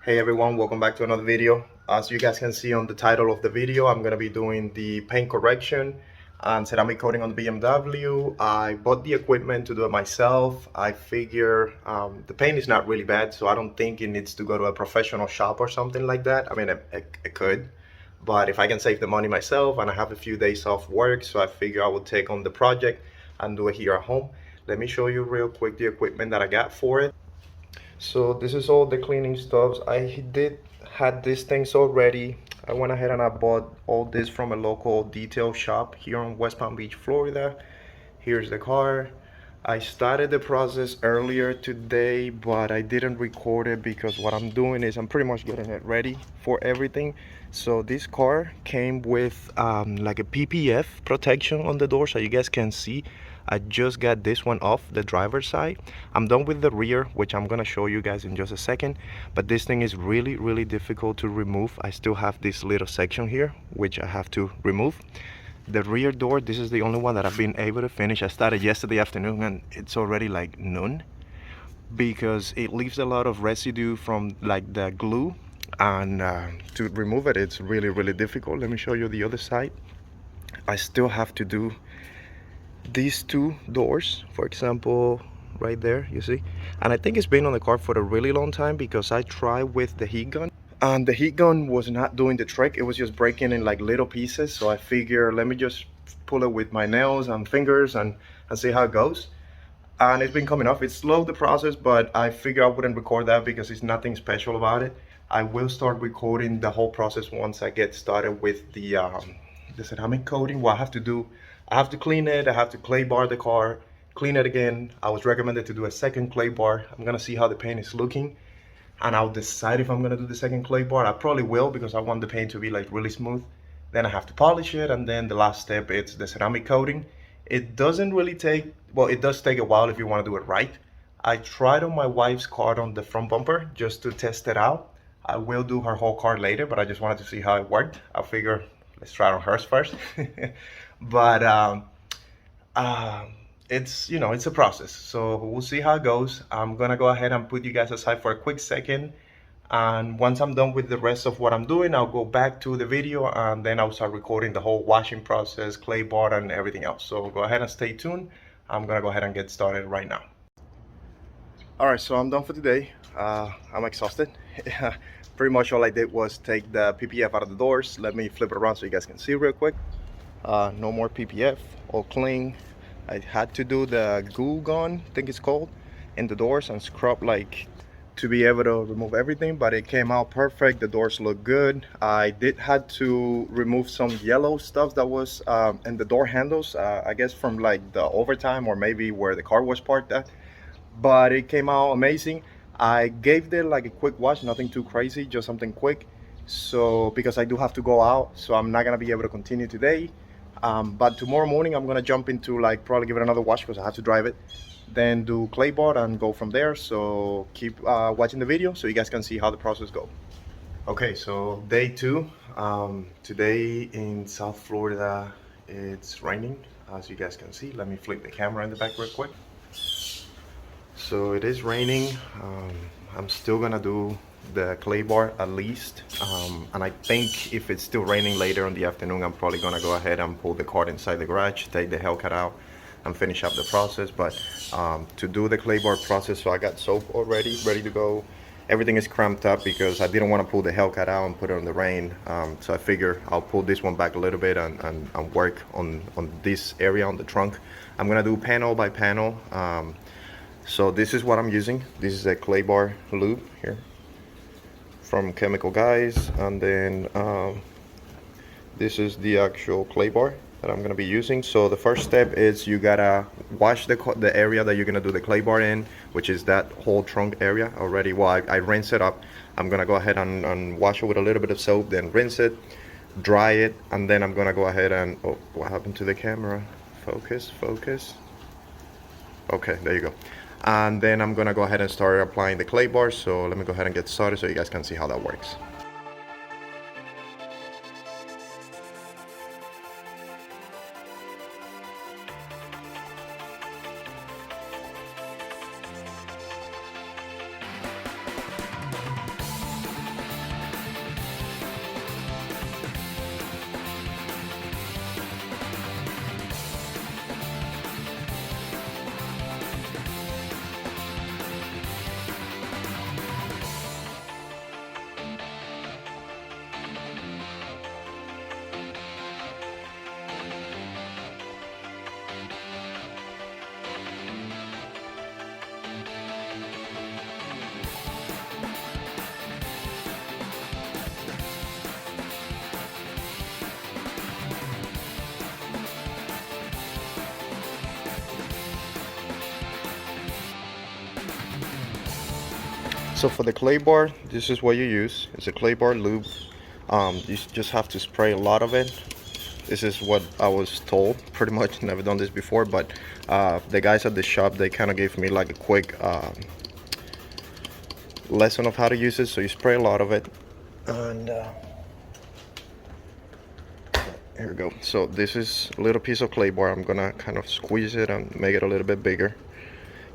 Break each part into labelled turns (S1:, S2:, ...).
S1: Hey everyone, welcome back to another video. As you guys can see on the title of the video, I'm going to be doing the paint correction and ceramic coating on the BMW. I bought the equipment to do it myself. I figure the paint is not really bad, so I don't think it needs to go to a professional shop or something like that. I mean, it could, but if I can save the money myself and I have a few days off work, so I figure I will take on the project and do it here at home. Let me show you real quick the equipment that I got for it. So this is all the cleaning stuffs. I did had these things already. I went ahead and I bought all this from a local detail shop here in West Palm Beach, Florida. Here's the car. I started the process earlier today, but I didn't record it because what I'm doing is I'm pretty much getting it ready for everything. So this car came with like a PPF protection on the door, so you guys can see. I just got this one off the driver's side. I'm done with the rear, which I'm gonna show you guys in just a second, but this thing is really difficult to remove. I still have this little section here which I have to remove. The rear door, this is the only one that I've been able to finish. I started yesterday afternoon and it's already like noon because it leaves a lot of residue from like the glue, and to remove it, it's really difficult. Let me show you the other side. I still have to do these two doors, for example, right there, you see. And I think it's been on the car for a really long time because I tried with the heat gun and the heat gun was not doing the trick. It was just breaking in like little pieces. So I figure let me just pull it with my nails and fingers and see how it goes. And it's been coming off. It's slow, the process, but I figure I wouldn't record that because it's nothing special about it. I will start recording the whole process once I get started with the ceramic coating. What I have to do, I have to clean it, I have to clay bar the car, clean it again. I was recommended to do a second clay bar. I'm gonna see how the paint is looking and I'll decide if I'm gonna do the second clay bar. I probably will because I want the paint to be like really smooth. Then I have to polish it, and then the last step is the ceramic coating. It doesn't really take, well, it does take a while if you want to do it right. I tried on my wife's car on the front bumper just to test it out. I will do her whole car later, but I just wanted to see how it worked. I figure let's try it on hers first. But it's, you know, it's a process, so we'll see how it goes. I'm gonna go ahead and put you guys aside for a quick second, and once I'm done with the rest of what I'm doing, I'll go back to the video and then I'll start recording the whole washing process, clay bar, and everything else. So go ahead and stay tuned. I'm gonna go ahead and get started right now. All right, so I'm done for today. I'm exhausted. Pretty much all I did was take the PPF out of the doors. Let me flip it around so you guys can see real quick. No more PPF, all clean. I had to do the glue gun, I think it's called, in the doors and scrub like to be able to remove everything, but it came out perfect. The doors look good. I did had to remove some yellow stuff that was in the door handles, I guess from like the overtime or maybe where the car was parked at, but it came out amazing. I gave it like a quick wash, nothing too crazy, just something quick, so because I do have to go out, so I'm not gonna be able to continue today. But tomorrow morning I'm gonna jump into like probably give it another wash because I have to drive it, then do clay bar and go from there. So keep watching the video so you guys can see how the process goes. Okay, so day two. Today in South Florida it's raining, as you guys can see. Let me flip the camera in the back real quick. So it is raining. I'm still gonna do the clay bar at least, and I think if it's still raining later in the afternoon, I'm probably gonna go ahead and pull the car inside the garage, take the Hellcat out and finish up the process. But to do the clay bar process, so I got soap already ready to go. Everything is cramped up because I didn't want to pull the Hellcat out and put it in the rain, so I figure I'll pull this one back a little bit and work on this area on the trunk. I'm gonna do panel by panel. So this is what I'm using. This is a clay bar lube here from Chemical Guys, and then this is the actual clay bar that I'm gonna be using. So the first step is you gotta wash the area that you're gonna do the clay bar in, which is that whole trunk area already. Well, I rinse it up. I'm gonna go ahead and wash it with a little bit of soap, then rinse it, dry it, and then I'm gonna go ahead and, oh, what happened to the camera? Focus. Okay, there you go. And then I'm gonna go ahead and start applying the clay bar. So let me go ahead and get started so you guys can see how that works. So for the clay bar, this is what you use. It's a clay bar lube. You just have to spray a lot of it. This is what I was told, pretty much. Never done this before, but the guys at the shop, they kind of gave me like a quick lesson of how to use it. So you spray a lot of it, and here we go. So this is a little piece of clay bar. I'm gonna kind of squeeze it and make it a little bit bigger.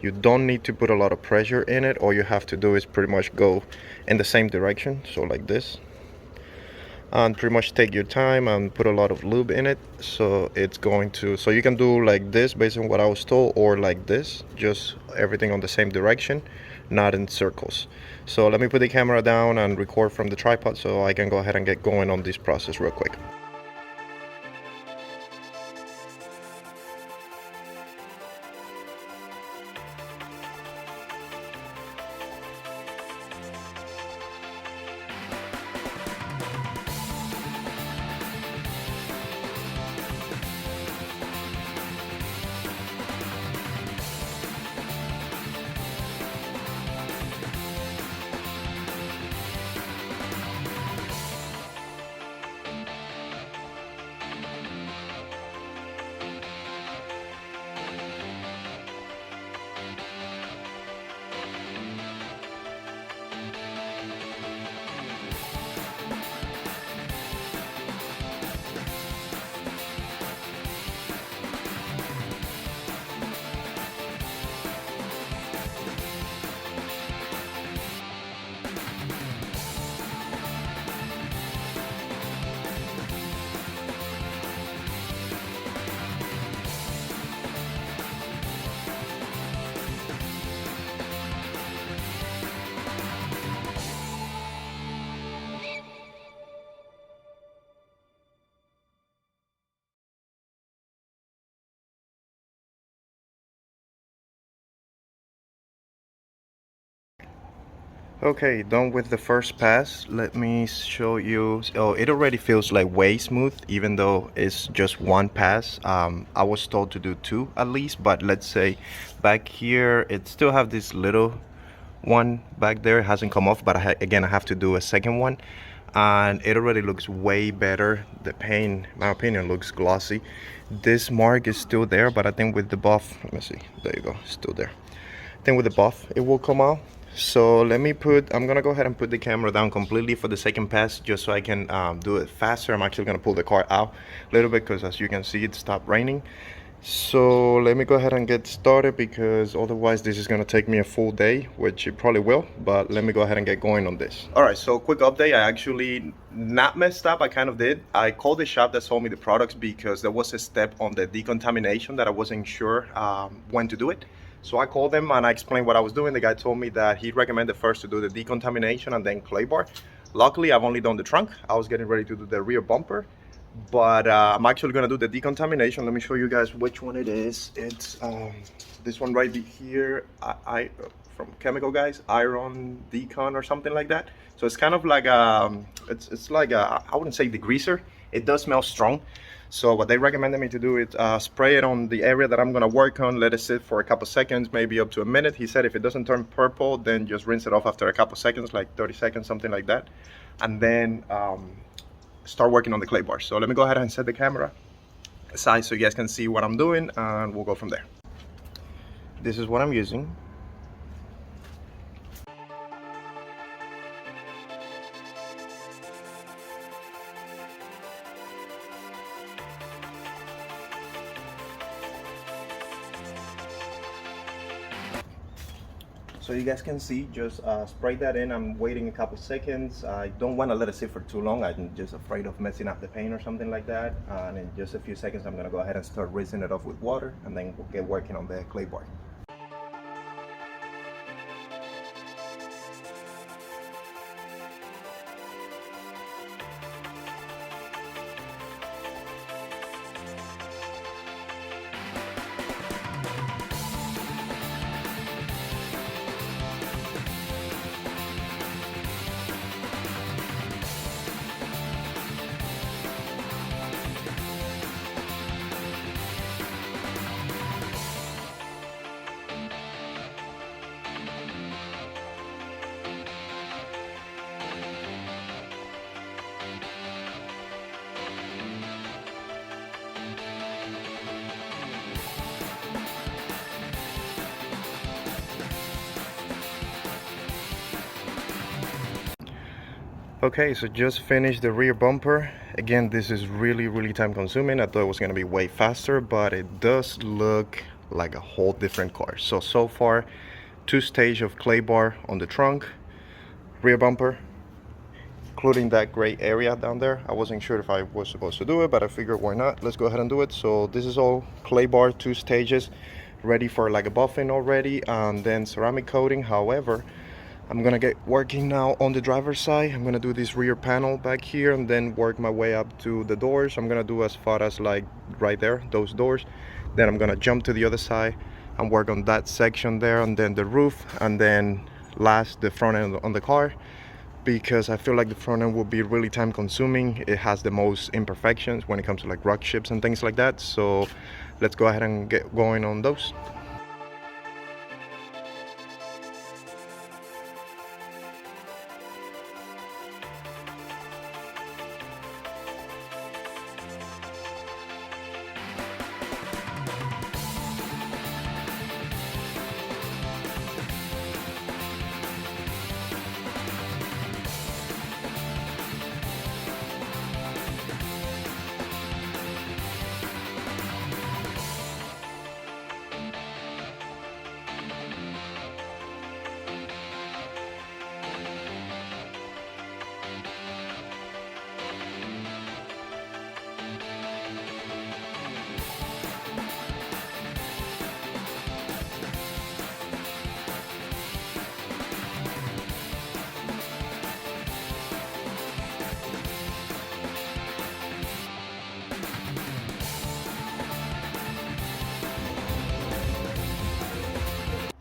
S1: You don't need to put a lot of pressure in it. All you have to do is pretty much go in the same direction, so like this, and pretty much take your time and put a lot of lube in it. So it's going to, so you can do like this based on what I was told, or like this, just everything on the same direction, not in circles. So let me put the camera down and record from the tripod so I can go ahead and get going on this process real quick. Okay, done with the first pass. Let me show you. Oh, it already feels like way smooth, even though it's just one pass. I was told to do two at least, but let's say back here, it still have this little one back there. It hasn't come off, but again, I have to do a second one, and it already looks way better. The paint, in my opinion, looks glossy. This mark is still there, but I think with the buff, let me see, there you go, still there. I think with the buff, it will come out. So let me I'm gonna go ahead and put the camera down completely for the second pass, just so I can do it faster. I'm actually gonna pull the car out a little bit because, as you can see, it stopped raining. So let me go ahead and get started, because otherwise this is gonna take me a full day, which it probably will, but let me go ahead and get going on this. All right, so quick update. I actually not messed up. I kind of did. I called the shop that sold me the products because there was a step on the decontamination that I wasn't sure when to do it. So I called them and I explained what I was doing. The guy told me that he recommended first to do the decontamination and then clay bar. Luckily, I've only done the trunk. I was getting ready to do the rear bumper, but I'm actually gonna do the decontamination. Let me show you guys which one it is. It's this one right here. I from Chemical Guys, Iron Decon or something like that. So it's kind of like it's like I wouldn't say degreaser. It does smell strong. So what they recommended me to do is spray it on the area that I'm gonna work on, let it sit for a couple seconds, maybe up to a minute. He said if it doesn't turn purple, then just rinse it off after a couple seconds, like 30 seconds, something like that. And then start working on the clay bar. So let me go ahead and set the camera aside so you guys can see what I'm doing, and we'll go from there. This is what I'm using. So you guys can see, just spray that in. I'm waiting a couple seconds. I don't want to let it sit for too long. I'm just afraid of messing up the paint or something like that. And in just a few seconds, I'm gonna go ahead and start rinsing it off with water, and then we'll get working on the clay bar. Okay, so just finished the rear bumper. Again, this is really time consuming. I thought it was gonna be way faster, but it does look like a whole different car. So far, two stage of clay bar on the trunk, rear bumper, including that gray area down there. I wasn't sure if I was supposed to do it, but I figured why not. Let's go ahead and do it. So this is all clay bar, two stages, ready for like a buffing already, and then ceramic coating. However, I'm gonna get working now on the driver's side. I'm gonna do this rear panel back here and then work my way up to the doors. I'm gonna do as far as like right there, those doors. Then I'm gonna jump to the other side and work on that section there, and then the roof, and then last the front end on the car, because I feel like the front end will be really time consuming. It has the most imperfections when it comes to like rock chips and things like that. So let's go ahead and get going on those.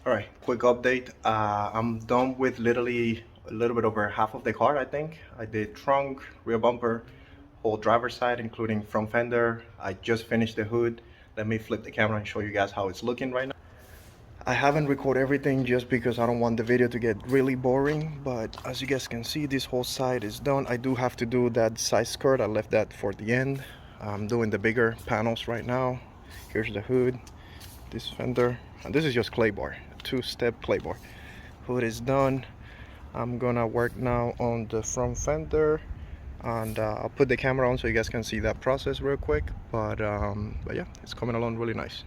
S1: All right, quick update. I'm done with literally a little bit over half of the car, I think. I did trunk, rear bumper, whole driver's side, including front fender. I just finished the hood. Let me flip the camera and show you guys how it's looking right now. I haven't recorded everything just because I don't want the video to get really boring, but as you guys can see, this whole side is done. I do have to do that side skirt. I left that for the end. I'm doing the bigger panels right now. Here's the hood, this fender, and this is just clay bar, two-step clay bar. Hood is done. I'm gonna work now on the front fender, and I'll put the camera on so you guys can see that process real quick. But yeah, it's coming along really nice.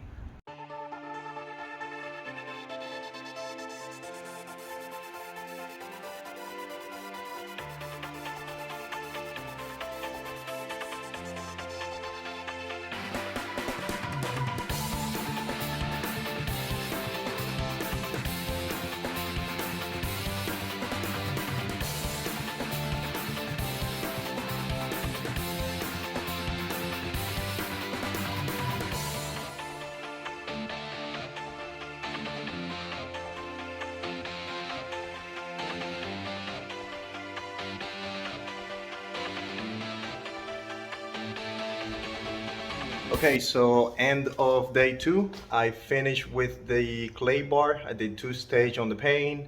S1: Okay, so end of day 2, I finished with the clay bar. I did 2 stage on the paint.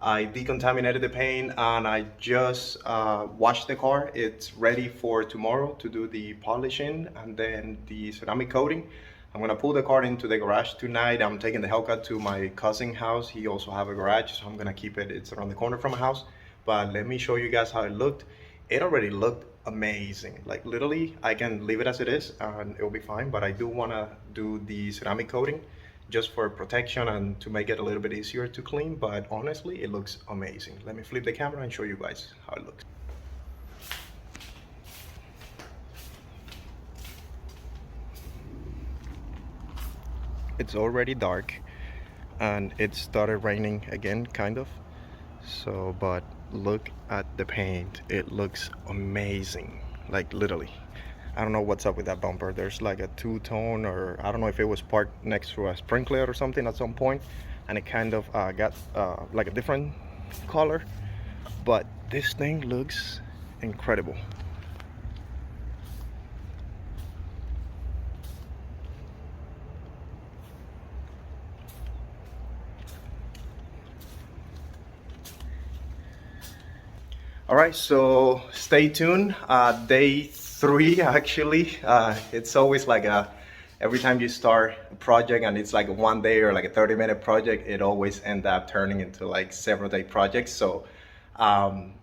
S1: I decontaminated the paint and I just washed the car. It's ready for tomorrow to do the polishing and then the ceramic coating. I'm gonna pull the car into the garage tonight. I'm taking the Hellcat to my cousin's house. He also have a garage, so I'm gonna keep it. It's around the corner from my house. But let me show you guys how it looked. It already looked amazing. Like literally, I can leave it as it is and it'll be fine. But I do wanna do the ceramic coating just for protection and to make it a little bit easier to clean. But honestly, it looks amazing. Let me flip the camera and show you guys how it looks. It's already dark and it started raining again, kind of. So, but look at the paint. It looks amazing, like literally. I don't know what's up with that bumper. There's like a two-tone, or I don't know if it was parked next to a sprinkler or something at some point, and it kind of got like a different color. But this thing looks incredible. All right, so stay tuned. Day 3 actually. It's always like every time you start a project and it's like a 1 day or like a 30-minute project, it always ends up turning into like several day projects. So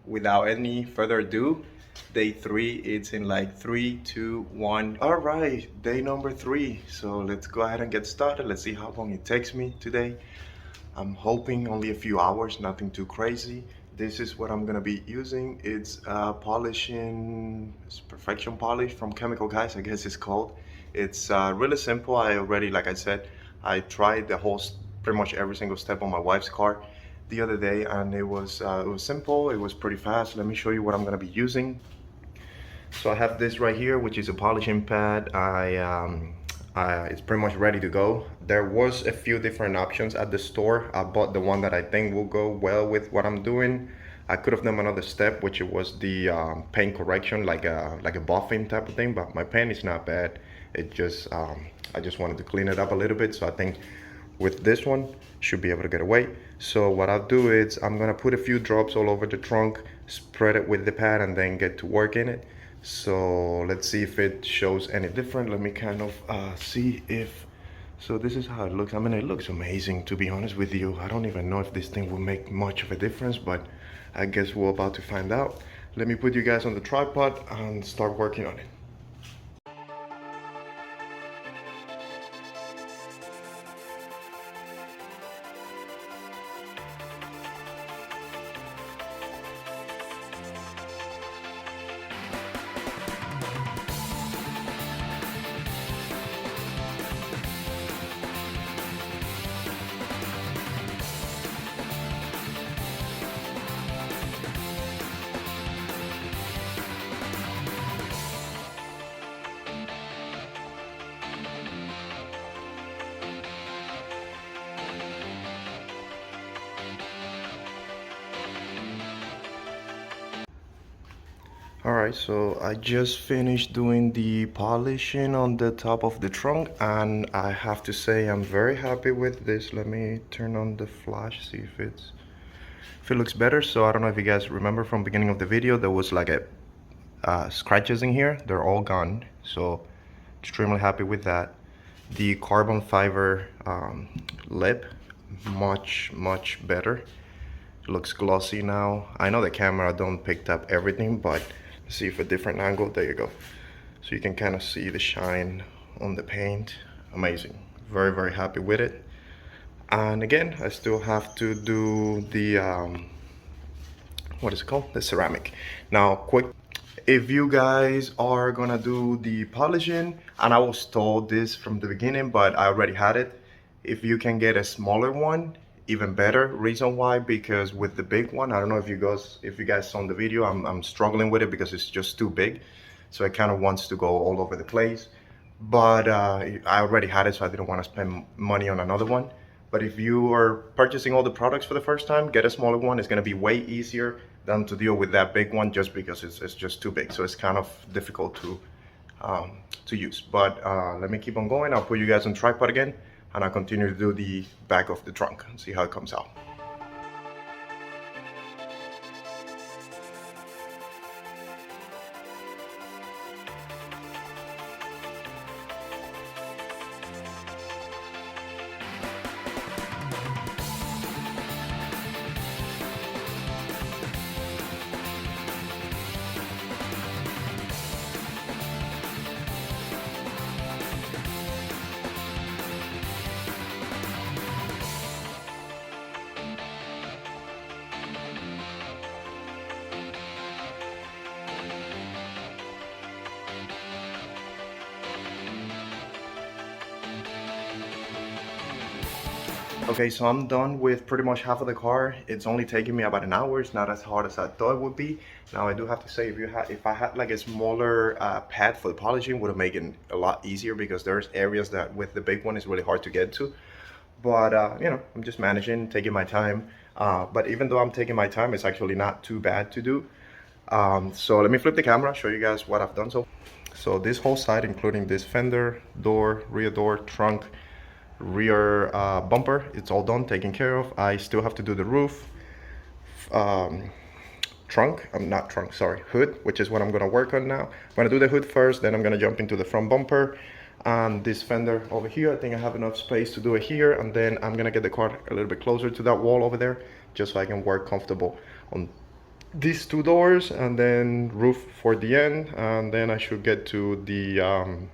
S1: Without any further ado, day 3, it's in like 3, 2, 1. All right, day number 3. So let's go ahead and get started. Let's see how long it takes me today. I'm hoping only a few hours, nothing too crazy. This is what I'm gonna be using. It's polishing, it's perfection polish from Chemical Guys, I guess it's called. It's really simple. I already, like I said, I tried the whole, pretty much every single step on my wife's car the other day, and it was simple. It was pretty fast. Let me show you what I'm gonna be using. So I have this right here, which is a polishing pad. It's pretty much ready to go. There was a few different options at the store. I bought the one that I think will go well with what I'm doing. I could have done another step, which it was the paint correction, like a buffing type of thing. But my paint is not bad. It just I just wanted to clean it up a little bit. So I think with this one, should be able to get away. So what I'll do is I'm gonna put a few drops all over the trunk, spread it with the pad, and then get to work in it. So let's see if it shows any different. Let me kind of see if, so this is how it looks. I mean, it looks amazing, to be honest with you. I don't even know if this thing will make much of a difference, but I guess we're about to find out. Let me put you guys on the tripod and start working on it. Alright, so I just finished doing the polishing on the top of the trunk, and I have to say I'm very happy with this. Let me turn on the flash, see if it looks better. So I don't know if you guys remember from beginning of the video, there was like a scratches in here. They're all gone, so extremely happy with that. The carbon fiber lip, much better. It looks glossy now. I know the camera don't pick up everything, but see if a different angle, there you go. So you can kind of see the shine on the paint. Amazing, very happy with it. And again, I still have to do the what is it called, the ceramic. Now quick, if you guys are gonna do the polishing, and I was told this from the beginning, but I already had it, if you can get a smaller one, even better. Reason why, because with the big one, I don't know if you guys saw the video, I'm struggling with it because it's just too big, so it kind of wants to go all over the place. But I already had it, so I didn't want to spend money on another one. But if you are purchasing all the products for the first time, get a smaller one. It's going to be way easier than to deal with that big one, just because it's just too big, so it's kind of difficult to use. But let me keep on going. I'll put you guys on tripod again, and I'll continue to do the back of the trunk and see how it comes out. Okay, so I'm done with pretty much half of the car. It's only taking me about an hour. It's not as hard as I thought it would be. Now I do have to say, if I had like a smaller pad for the polishing, would have made it a lot easier, because there's areas that with the big one is really hard to get to. But you know, I'm just managing, taking my time. But even though I'm taking my time, it's actually not too bad to do. So let me flip the camera, show you guys what I've done. So this whole side, including this fender, door, rear door, trunk, rear bumper, it's all done, taken care of. I still have to do the roof, hood, which is what I'm gonna work on now. I'm gonna do the hood first, then I'm gonna jump into the front bumper and this fender over here. I think I have enough space to do it here, and then I'm gonna get the car a little bit closer to that wall over there, just so I can work comfortable on these two doors and then roof for the end, and then I should get to the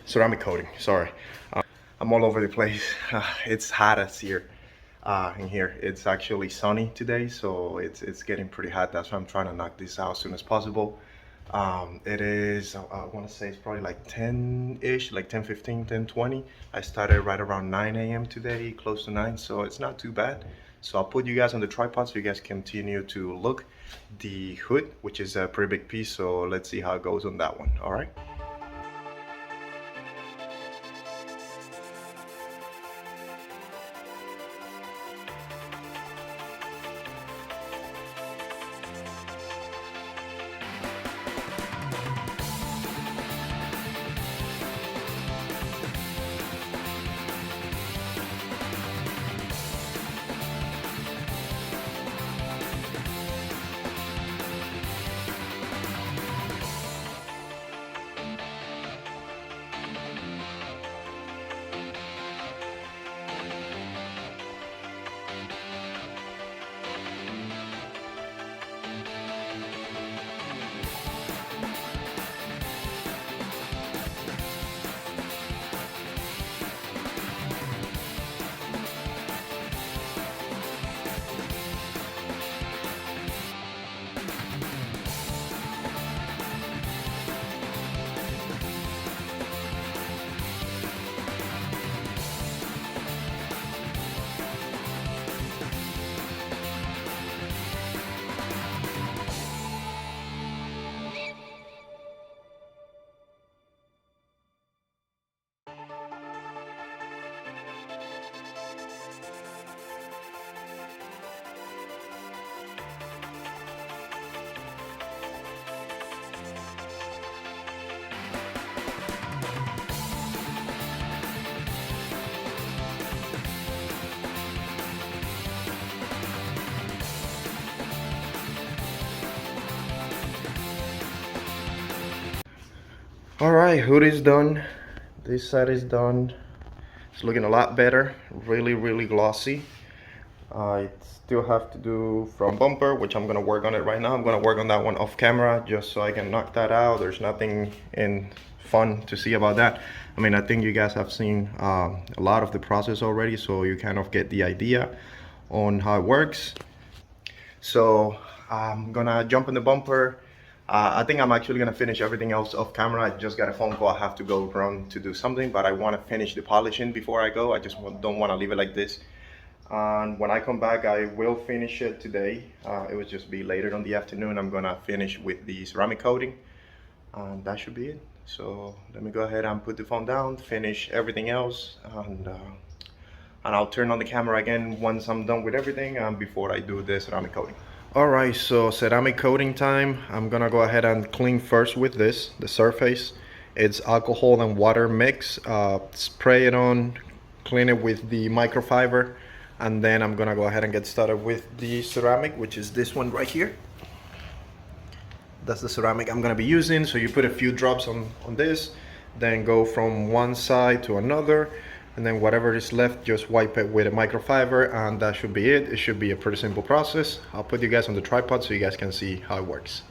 S1: ceramic coating. Sorry, I'm all over the place. It's hot as here. In here it's actually sunny today, so it's getting pretty hot. That's why I'm trying to knock this out as soon as possible. It is, I want to say it's probably like 10-ish, like 10:15, 10:20. I started right around 9 a.m. today, close to 9, so it's not too bad. So I'll put you guys on the tripod so you guys continue to look. The hood, which is a pretty big piece, so let's see how it goes on that one. All right. All right, hood is done. This side is done. It's looking a lot better. Really glossy. I still have to do front bumper, which I'm gonna work on it right now. I'm gonna work on that one off camera just so I can knock that out. There's nothing fun to see about that. I mean, I think you guys have seen a lot of the process already, so you kind of get the idea on how it works. So I'm gonna jump in the bumper. I think I'm actually gonna finish everything else off camera. I just got a phone call. I have to go run to do something, but I want to finish the polishing before I go. I just don't want to leave it like this. And when I come back, I will finish it today. It will just be later in the afternoon. I'm gonna finish with the ceramic coating, and that should be it. So let me go ahead and put the phone down, finish everything else, and I'll turn on the camera again once I'm done with everything and before I do the ceramic coating. Alright, so ceramic coating time. I'm gonna go ahead and clean first with this, the surface. It's alcohol and water mix. Spray it on, clean it with the microfiber, and then I'm gonna go ahead and get started with the ceramic, which is this one right here. That's the ceramic I'm gonna be using. So you put a few drops on this, then go from one side to another, and then whatever is left, just wipe it with a microfiber, and that should be it. It should be a pretty simple process. I'll put you guys on the tripod so you guys can see how it works.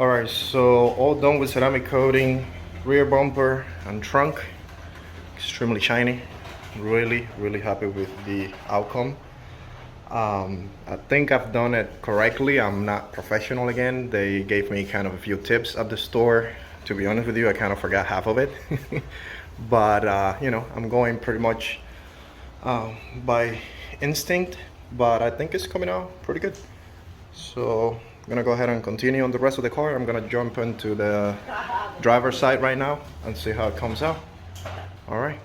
S1: Alright, so all done with ceramic coating, rear bumper and trunk. Extremely shiny. Really happy with the outcome. I think I've done it correctly. I'm not professional again. They gave me kind of a few tips at the store. To be honest with you, I kind of forgot half of it. But you know, I'm going pretty much by instinct, but I think it's coming out pretty good. So I'm gonna go ahead and continue on the rest of the car. I'm gonna jump into the driver's side right now and see how it comes out. All right.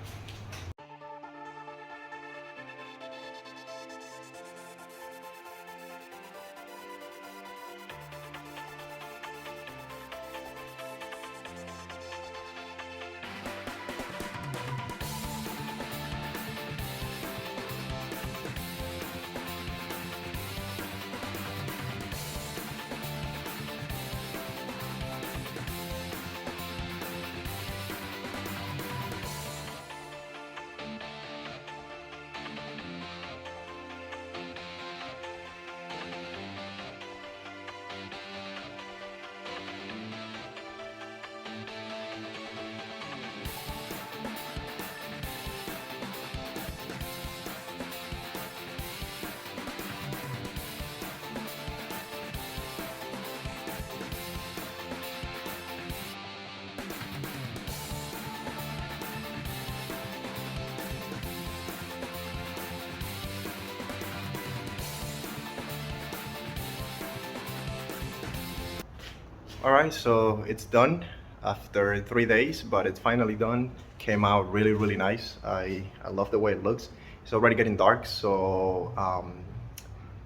S1: Alright, so it's done after 3 days, but it's finally done. Came out really nice. I love the way it looks. It's already getting dark, so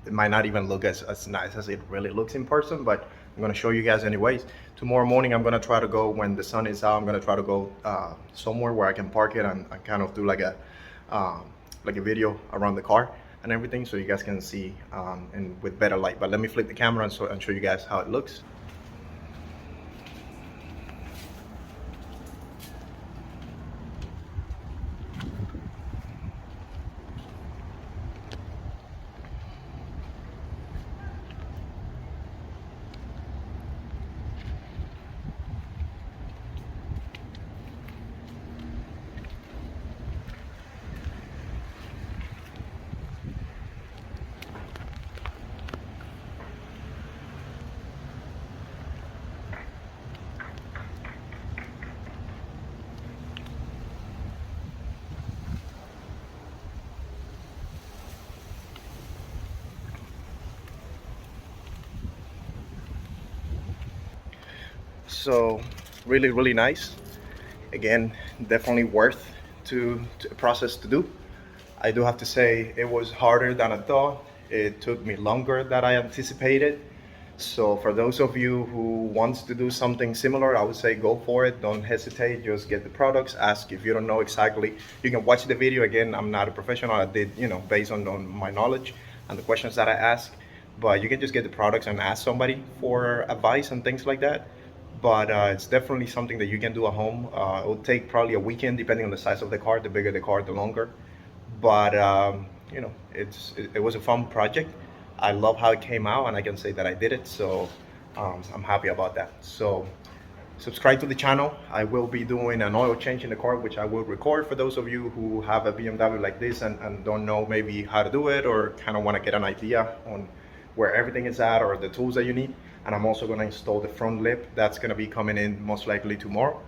S1: it might not even look as nice as it really looks in person, but I'm gonna show you guys anyways. Tomorrow morning I'm gonna try to go, when the sun is out, I'm gonna try to go somewhere where I can park it and kind of do like a video around the car and everything, so you guys can see and with better light. But let me flip the camera and show you guys how it looks. So really nice. Again, definitely worth to process to do. I do have to say it was harder than I thought. It took me longer than I anticipated. So for those of you who wants to do something similar, I would say go for it. Don't hesitate. Just get the products. Ask if you don't know exactly. You can watch the video. Again, I'm not a professional. I did, you know, based on my knowledge and the questions that I ask. But you can just get the products and ask somebody for advice and things like that. But it's definitely something that you can do at home. It will take probably a weekend depending on the size of the car. The bigger the car, the longer. But you know, it was a fun project. I love how it came out, and I can say that I did it. So I'm happy about that. So subscribe to the channel. I will be doing an oil change in the car, which I will record for those of you who have a BMW like this and don't know maybe how to do it, or kind of want to get an idea on where everything is at or the tools that you need. And I'm also going to install the front lip. That's going to be coming in most likely tomorrow.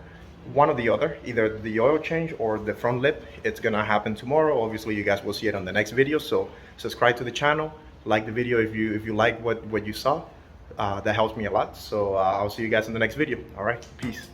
S1: One or the other, either the oil change or the front lip. It's going to happen tomorrow. Obviously you guys will see it on the next video. So subscribe to the channel, like the video if you like what you saw. That helps me a lot. So I'll see you guys in the next video. All right, peace.